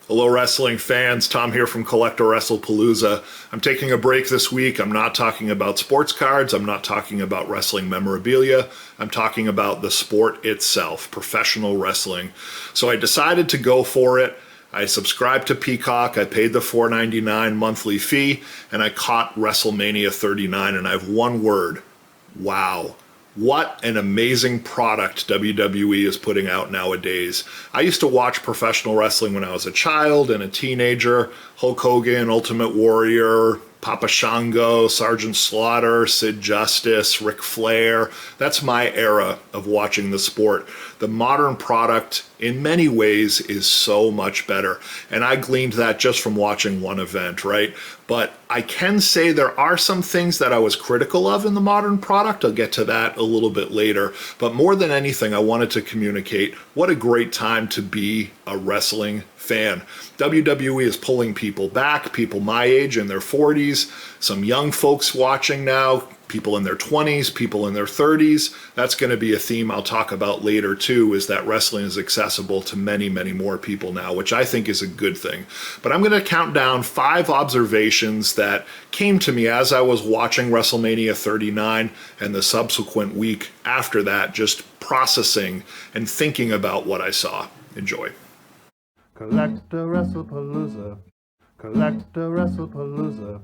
Hello, wrestling fans. Tom here from CollectAWrestlePalooza. I'm taking a break this week. I'm not talking about sports cards. I'm not talking about wrestling memorabilia. I'm talking about the sport itself, professional wrestling. So I decided to go for it. I subscribed to Peacock. I paid the $4.99 monthly fee, and I caught Wrestlemania 39, and I have one word: wow. What an amazing product WWE is putting out nowadays. I used to watch professional wrestling when I was a child and a teenager. Hulk Hogan, Ultimate Warrior, Papa Shango, Sergeant Slaughter, Sid Justice, Ric Flair. That's my era of watching the sport. The modern product, in many ways, is so much better. And I gleaned that just from watching one event, right? But I can say there are some things that I was critical of in the modern product. I'll get to that a little bit later. But more than anything, I wanted to communicate what a great time to be a wrestling fan. WWE is pulling people back, people my age in their 40s, some young folks watching now, people in their 20s, people in their 30s. That's going to be a theme I'll talk about later too, is that wrestling is accessible to many, many more people now, which I think is a good thing. But I'm going to count down 5 observations that came to me as I was watching WrestleMania 39 and the subsequent week after that, just processing and thinking about what I saw. Enjoy. CollectAWrestlePalooza. CollectAWrestlePalooza.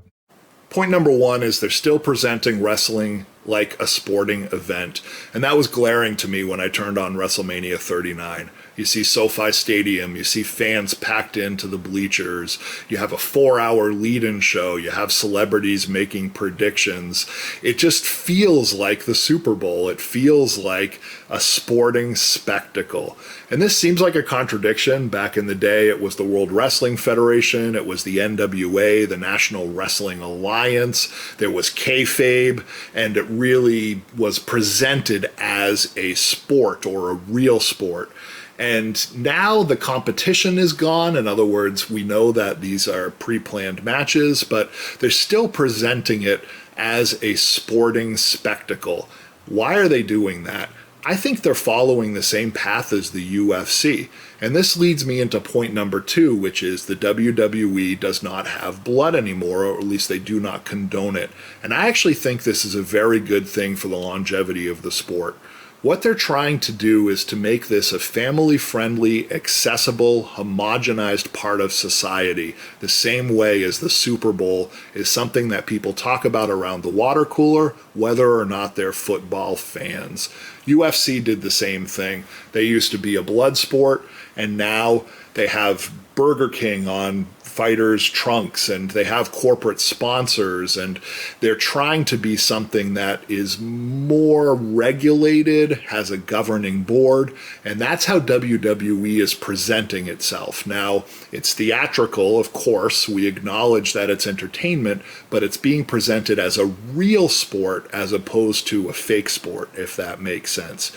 Point number 1 is they're still presenting wrestling like a sporting event. And that was glaring to me when I turned on WrestleMania 39. You see SoFi Stadium, you see fans packed into the bleachers, you have a 4-hour lead-in show, you have celebrities making predictions. It just feels like the Super Bowl. It feels like a sporting spectacle. And this seems like a contradiction. Back in the day, it was the World Wrestling Federation, it was the NWA, the National Wrestling Alliance, there was kayfabe, and it really was presented as a sport or a real sport. And now the competition is gone. In other words, we know that these are pre-planned matches, but they're still presenting it as a sporting spectacle. Why are they doing that? I think they're following the same path as the UFC. And this leads me into point number 2, which is the WWE does not have blood anymore, or at least they do not condone it. And I actually think this is a very good thing for the longevity of the sport. What they're trying to do is to make this a family-friendly, accessible, homogenized part of society, the same way as the Super Bowl is something that people talk about around the water cooler, whether or not they're football fans. UFC did the same thing. They used to be a blood sport, and now they have Burger King on fighters' trunks, and they have corporate sponsors, and they're trying to be something that is more regulated, has a governing board, and that's how WWE is presenting itself. Now, it's theatrical, of course, we acknowledge that it's entertainment, but it's being presented as a real sport as opposed to a fake sport, if that makes sense.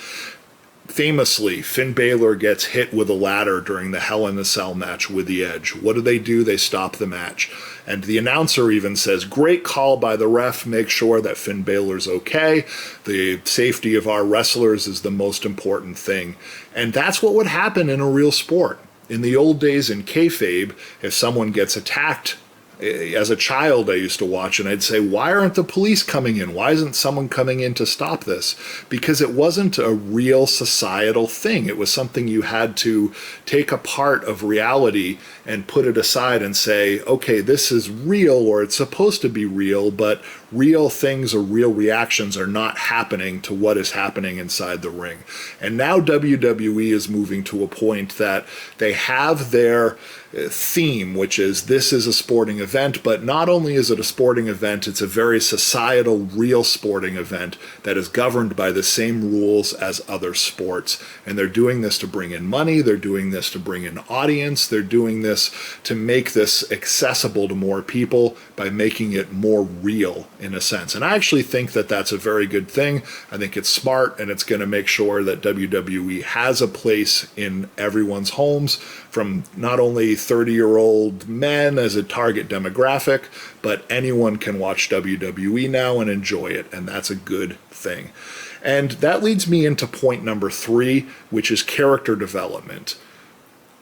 Famously, Finn Balor gets hit with a ladder during the Hell in a Cell match with The Edge. What do? They stop the match. And the announcer even says, "Great call by the ref, make sure that Finn Balor's okay. The safety of our wrestlers is the most important thing." And that's what would happen in a real sport. In the old days in kayfabe, if someone gets attacked, as a child I used to watch, and I'd say, why aren't the police coming in? Why isn't someone coming in to stop this? Because it wasn't a real societal thing. It was something you had to take a part of reality and put it aside and say, okay, this is real, or it's supposed to be real, but real things or real reactions are not happening to what is happening inside the ring. And now WWE is moving to a point that they have their theme, which is this is a sporting event, but not only is it a sporting event, it's a very societal, real sporting event that is governed by the same rules as other sports. And they're doing this to bring in money, they're doing this to bring in audience, they're doing this to make this accessible to more people by making it more real in a sense. And I actually think that that's a very good thing. I think it's smart, and it's going to make sure that WWE has a place in everyone's homes, from not only 30-year-old men as a target demographic, but anyone can watch WWE now and enjoy it, and that's a good thing. And that leads me into point number 3, which is character development.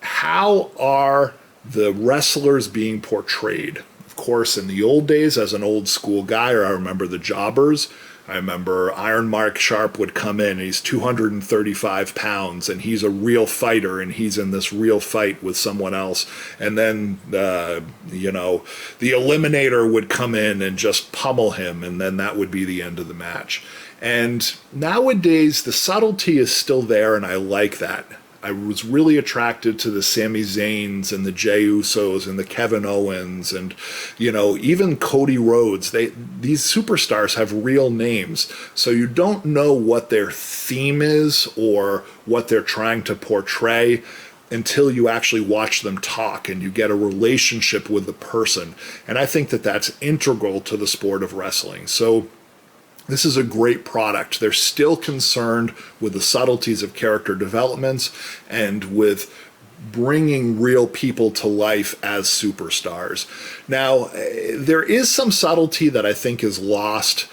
How are the wrestlers being portrayed. Of course, in the old days, as an old school guy, I remember the jobbers. I remember Iron Mark Sharp would come in, and he's 235 pounds, and he's a real fighter, and he's in this real fight with someone else. And then, the Eliminator would come in and just pummel him, and then that would be the end of the match. And nowadays, the subtlety is still there, and I like that. I was really attracted to the Sami Zayns and the Jey Usos and the Kevin Owens and, even Cody Rhodes. These superstars have real names, so you don't know what their theme is or what they're trying to portray until you actually watch them talk and you get a relationship with the person. And I think that that's integral to the sport of wrestling. So this is a great product. They're still concerned with the subtleties of character developments and with bringing real people to life as superstars. Now, there is some subtlety that I think is lost.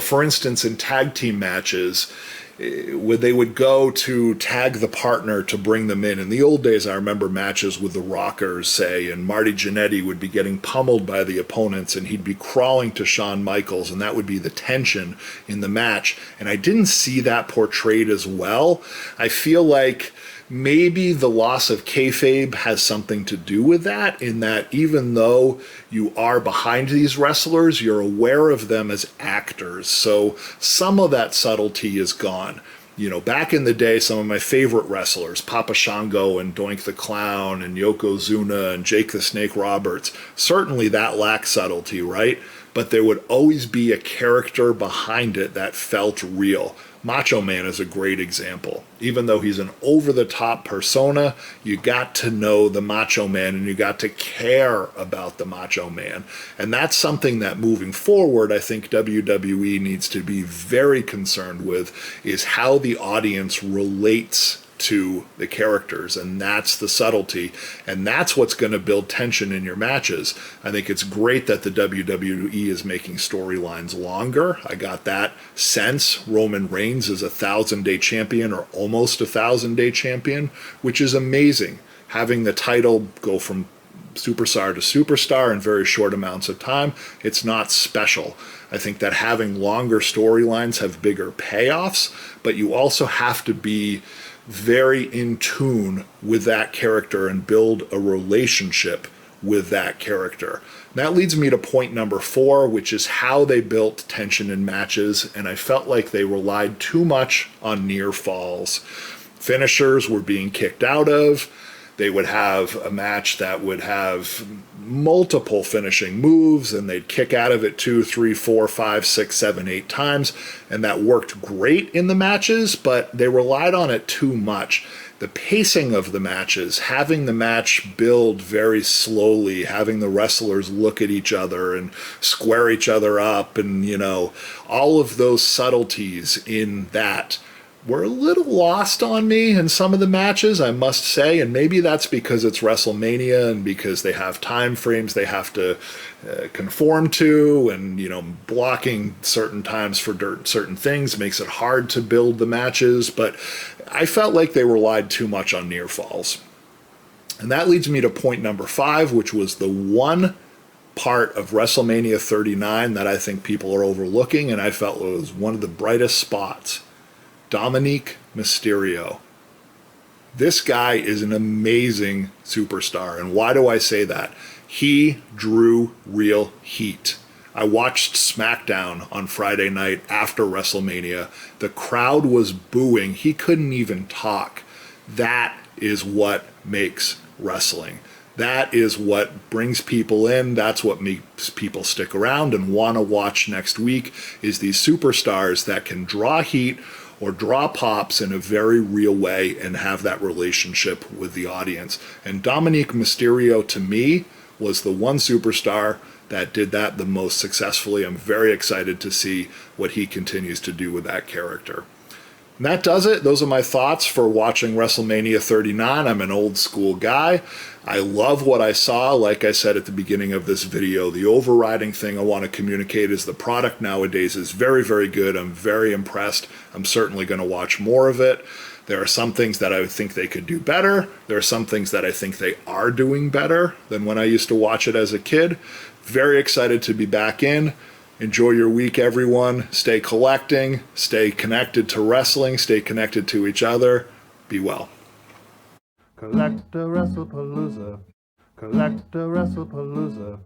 For instance, in tag team matches, when they would go to tag the partner to bring them in the old days, I remember matches with the Rockers, say, and Marty Jannetty would be getting pummeled by the opponents, and he'd be crawling to Shawn Michaels, and that would be the tension in the match. And I didn't see that portrayed as well. I feel like maybe the loss of kayfabe has something to do with that, in that even though you are behind these wrestlers, you're aware of them as actors. So some of that subtlety is gone. Back in the day, some of my favorite wrestlers, Papa Shango and Doink the Clown and Yokozuna and Jake the Snake Roberts, certainly that lacked subtlety, right? But there would always be a character behind it that felt real. Macho Man is a great example. Even though he's an over-the-top persona, you got to know the Macho Man and you got to care about the Macho Man. And that's something that moving forward, I think WWE needs to be very concerned with, is how the audience relates to the characters, and that's the subtlety, and that's what's going to build tension in your matches. I think it's great that the WWE is making storylines longer. I got that sense. Roman Reigns is a 1,000-day champion, or almost a 1,000-day champion, which is amazing. Having the title go from superstar to superstar in very short amounts of time, it's not special. I think that having longer storylines have bigger payoffs, but you also have to be very in tune with that character and build a relationship with that character. That leads me to point number 4, which is how they built tension in matches, and I felt like they relied too much on near falls. Finishers were being kicked out of. They would have a match that would have multiple finishing moves, and they'd kick out of it 2, 3, 4, 5, 6, 7, 8 times, and that worked great in the matches, but they relied on it too much. The pacing of the matches, having the match build very slowly, having the wrestlers look at each other and square each other up, and all of those subtleties in that were a little lost on me in some of the matches, I must say, and maybe that's because it's WrestleMania and because they have time frames they have to conform to, and blocking certain times for certain things makes it hard to build the matches, but I felt like they relied too much on near falls. And that leads me to point number 5, which was the one part of WrestleMania 39 that I think people are overlooking, and I felt it was one of the brightest spots. Dominic Mysterio. This guy is an amazing superstar. And why do I say that? He drew real heat. I watched SmackDown on Friday night after WrestleMania. The crowd was booing. He couldn't even talk. That is what makes wrestling. That is what brings people in. That's what makes people stick around and want to watch next week, is these superstars that can draw heat or draw pops in a very real way and have that relationship with the audience. And Dominic Mysterio, to me, was the one superstar that did that the most successfully. I'm very excited to see what he continues to do with that character. And that does it. Those are my thoughts for watching WrestleMania 39. I'm an old school guy. I love what I saw. Like I said at the beginning of this video, the overriding thing I want to communicate is the product nowadays is very, very good. I'm very impressed. I'm certainly going to watch more of it. There are some things that I think they could do better. There are some things that I think they are doing better than when I used to watch it as a kid. Very excited to be back in. Enjoy your week, everyone. Stay collecting. Stay connected to wrestling. Stay connected to each other. Be well. Collect a WrestlePalooza. Collect a WrestlePalooza.